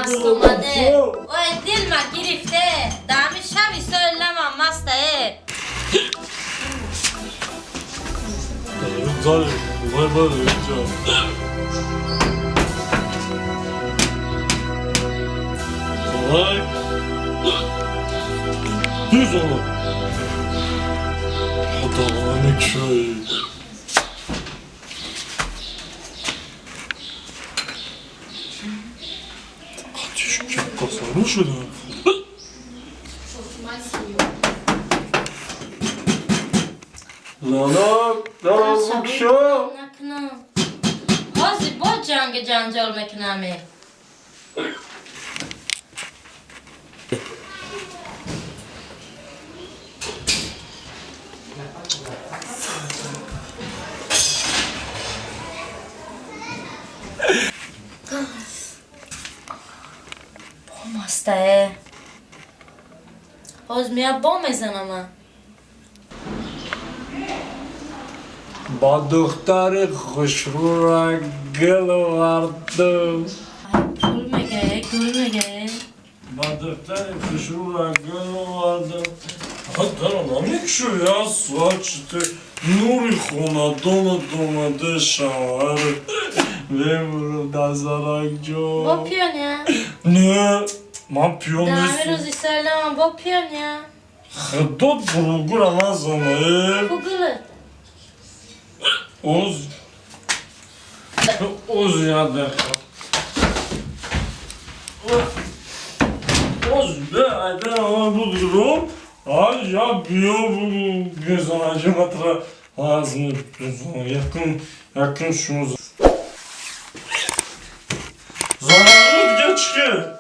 مست اومده وای دل ما گرفته دمی شبی سویلم مسته زاری وای باره اینجا زارک دوز آمد خدا آنک شایی آتیش که کسانو شده لالا درازم شو بازی با جنجال میکنمه با مسته باز میاد با میزنم با دختر خوشرو را گل وردم گل میگه با دختر خوشرو را گل وردم حتی نمیک شو یا ساچته نوری خونه دومده شوهر بمرو دزارک جو با پیانیا نه من پیان دمی نیستم روزی سالم با پیانیا خدات بروگرم از همه کگلت اوز یاد نخواه اوز به ایده همه بودرم آج یا بیا بگو بزن عجمت را از بزن یکم شما زنانو دیگه چیه؟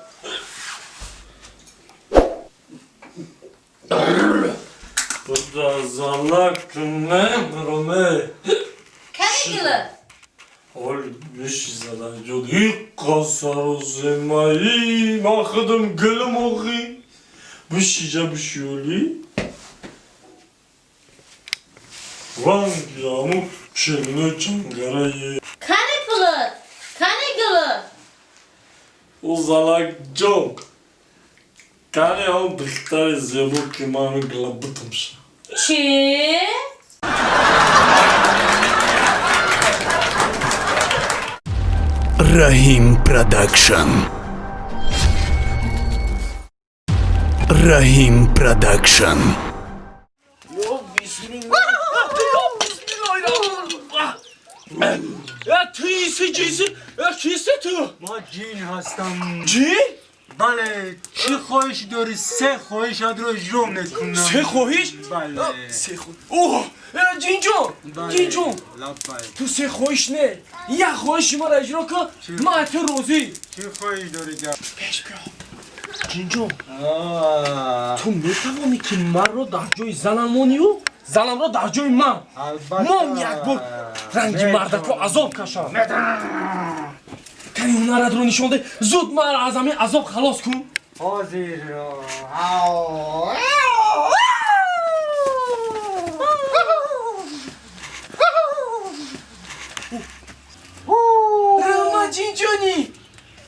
بودا زنک نه مرمه کنی گلت حال بشی زدن جد این قصر و زمایی ما خودم گلم آقی بشی جا بشیولی رنگ یامو چنه چنگره کنی پلت کنی گلت او زلک جنگ کنی هم دختر زیبا که منو گلبتم شد چی؟ Rahim Production. Rahim Production. کیسه تو؟ ما جین هستم چی؟ بله چی خواهش داری؟ سه خواهش رو اجرا میکنم سه خواهش؟ بله سه خواهش اوه جین جون بله. جین جون لبای تو سه خواهش نه یک خواهش ما را اجرا کن ما تو روزی چی خواهش داری گر؟ پیش بیا جین جون تو میتوانی که من رو در جای زنمونی و زنم رو در جای من من یک بار رنگی مردک رو عذاب کشم کنی هنرت رو نشون ده زود من را از همین عذاب خلاص کن حاضر رحمت جین جونی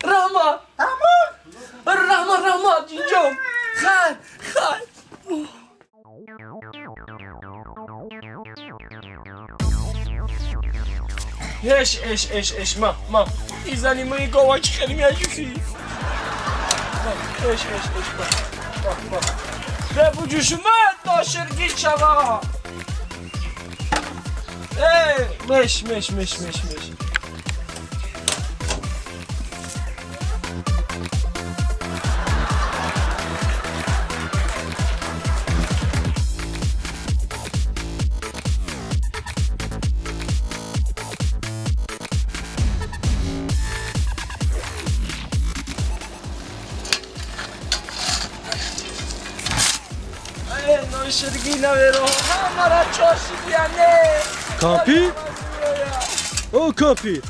رحمت رحمت جین جون خیر اش ما ایزانی ما این گاوا که خیلی میاجوکی اش ما بوجو شما داشرگی چوا مش ناشرگی نویرو همارا چاشی بیانه کاپی؟ او کاپی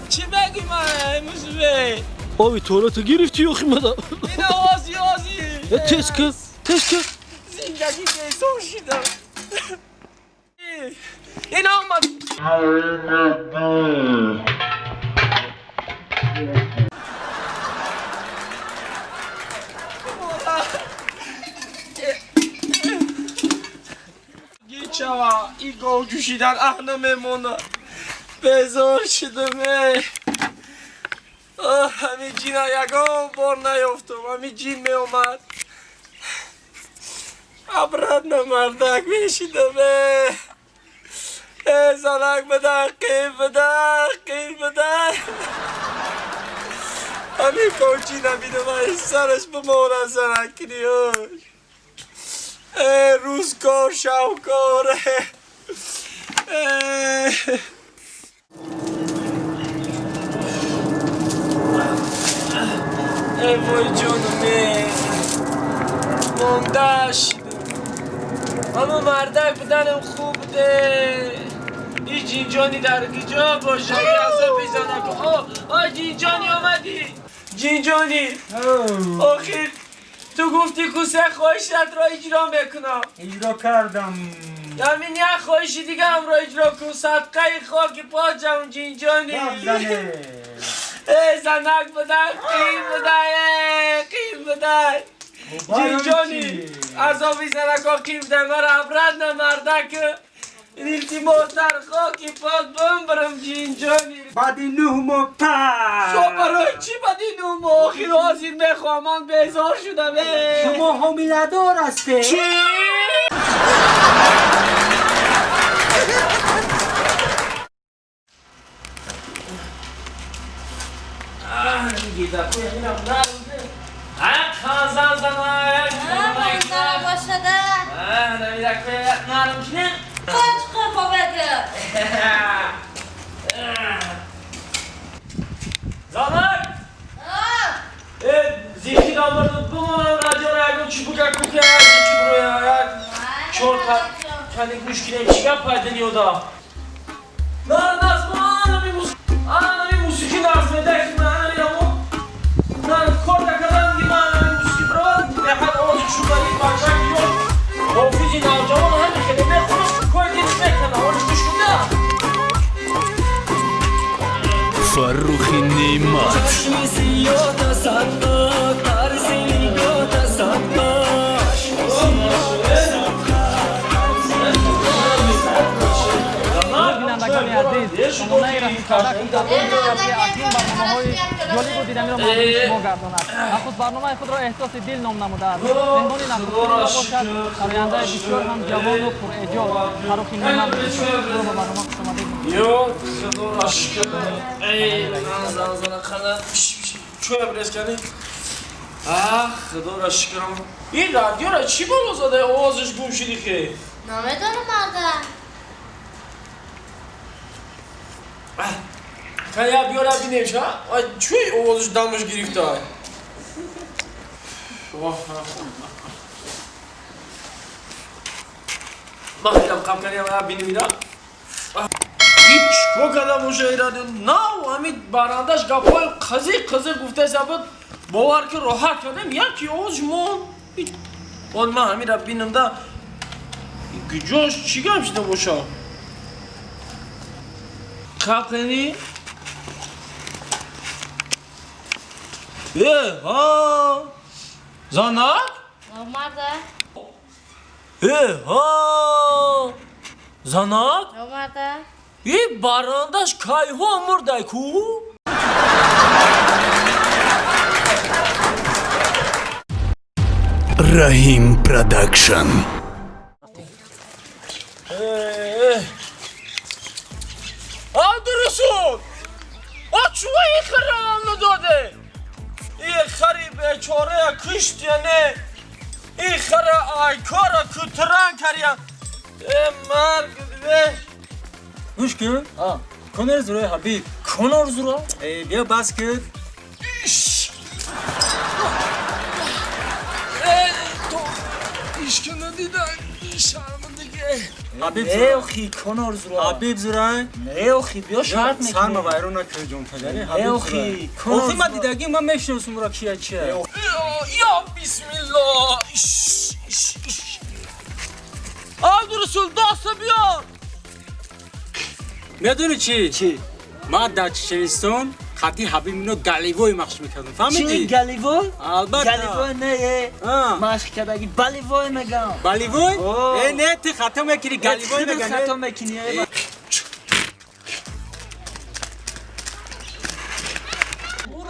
چی بگی من امروز به آبی تولتو گرفتی یخی مدا این آزی تشکه زندگی دیسون شدم این آمد شوا ای گاو جوشیدن اهنه میمونه بزار شدمه همین جینا یکم بار نیافتم همین جین می اومد عبرت نمردک میشیدمه زنک بده قیل بده همین کوچی نمیده من سرش بمونه زنک کنیوش روزگار شوکاره ای وای جانمه ماندش اما مردک بودنم خوب ده ای جینجانی در کجا باشه ای اصلا بیزنه که آه جینجانی آمدی جینجانی آخیر تو گفتی که سه خواهشت را اجرا میکنم اجرا کردم یعنی یه خواهشی دیگه هم را اجرا کن صدقه خاک پا جمع جینجانی ای زنک بدن قیم بدن جینجانی عذابی زنکا قیم بدن مرا عبرت نمردک التماس در خاکی پاک بمبرم جینجانی بعد 9 ماه پس تو برای چی بعد 9 ماه آخیر حاضر میخوامان بیزار شدم شما حامله دار هسته چی؟ زانک زیخی دامردو بمانم رادیو را اگه چی بگه کوکه یکی بروی چور کنی گوش کنیم چی گپ پایده نیودا نه آنمی موسیقی ناز میده که من یامو نه کار دکدن دی من موسیقی برو نحن آوازی شوگاری باشن یو حافظی ناجوان هم خیلی میخونم کار دیدی میکنه آوازی گوش کنه فرخ نعمت بینندگان عزیز شما رفیق که اکنون برنامه‌های جالب و دیدنی را مقدم شما گرداند نخست برنامه خود را احساس دل نام نموده است مهمانی نخستگی نباشد سراینده بسیار هم جوان و پراجاب فرخ نعمت رو به برنامه خوش آمدید یو خدا را شکر ای زن خانه چوی برس کنی خدا را شکرم این رادیو را چی بالا زده آوازش گم شدی که نمیدونم مردم کنیا بیارا بینیم شا چوی آوازش دمش گرفته ما خیلی قم کنیم بینیم اینا هیچ کو کدام مشاهده نه همین برندش گپای قضیه گفته ثابت باور که راحت کردم یکی آوازش مون اون ما همین را بینم ده گجاش چی گم شده باشه کپ کنی ها زانک مرده ها زانک مرده این براندش کایها مرده کو رحیم پروداکشن عبدالرسول چوه این خره هم نداده این خری بیچاره کشت یعنی این خره آیکارا کتران کریم مرگ دیده گوش کن کنر زروی حبیب کنار زورا بیا بس کن تو ایشکه ندیدن شرمندگه حبیب نه زروی اخی کنار زورا حبیب زروی نه اخی بیا شرط میکنه سر ما ویرون نکنه جون پدری نه حبیب اخی زروی کنار اخی من زورا دیدگی من میشناسم را کیه یا بسم الله عبدالرسول دست بیار میدونی چی؟ ما در چشمستان خاطی حبیب اینو گلیوی مخش میکردم چی فهمیدی؟ گلیوی؟ البته گلیوی نه مشق کردگی بالیوی میگم بالیوی؟ اوه. نه تی خطا میکنی گلیوی خیلی خطا نگنه میکنی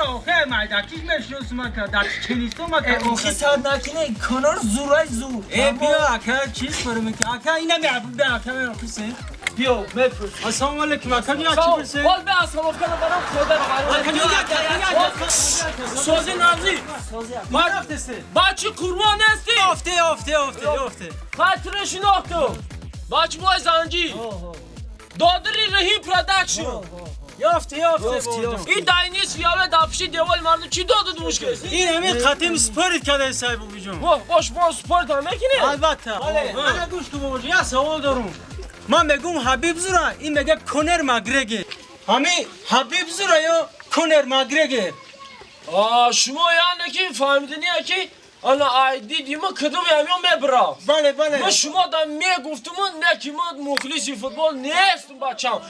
برو خیلی مایدکیش میشنوس مکر در چنیستو مکر اوخی ساعت نکنی کنار زورای زور ای بیا اکا چیز برو میکنی اکا اینا میعبود به اکا میرخصه بیا بپرس السلام علیکم اکا نیا چی برسه؟ قول به اصلا افکار برام خدا رو اکا نیا سازی نازی ما رفتسته بچه قربان هستی افته خاطرش ناختو بچه بای زنجی دادری رهی پرودکشن یافته این داینیس یاوه دپشی دیوال مردم چی داده دوش کسی این همه قطعه سپارت کرده صاحب بیجون باش ما سپورت هم میکنه البته انا گوش تو بابا یه سوال دارم من میگم حبیب زورا این میگه کنر مگرگه همین حبیب زورا یا کنر مگرگه شما یعنی که فهمیدنی که انا آیدی دیما کدوم همیون میبرا بله من شما دا میگفتم نه که من مخلصی فوتبال نیستم بچم